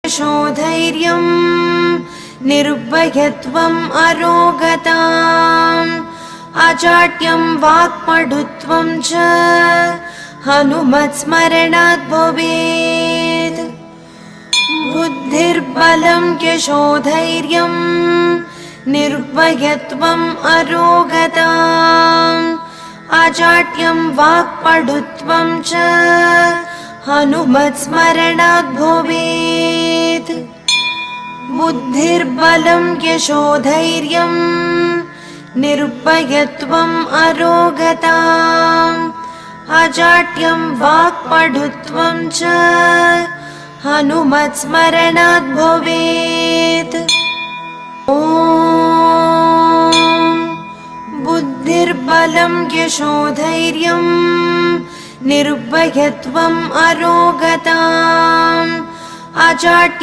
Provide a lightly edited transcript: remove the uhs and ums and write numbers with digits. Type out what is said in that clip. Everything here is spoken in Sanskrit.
यशोधैर्यम् निर्भयत्वम् अरोगताम् अजाड्यं वाक्पटुत्वं च हनुमत्स्मरणात् भवेत्। बुद्धिर्बलं यशोधैर्यम् निर्भयत्वम् अरोगताम् अजाड्यं वाक्पटुत्वं च हनुमत्स्मरणात् भवेत्। बुद्धिर्बलं यशोधैर्यम् निर्भयत्वम् अरोगताम् अजाड्यं वाक्पटुत्वं च हनुमत्स्मरणात् भवेत्। ॐ बुद्धिर्बलं यशोधैर्यम् निर्भयत्वम् अरोगताम् अजाड्यं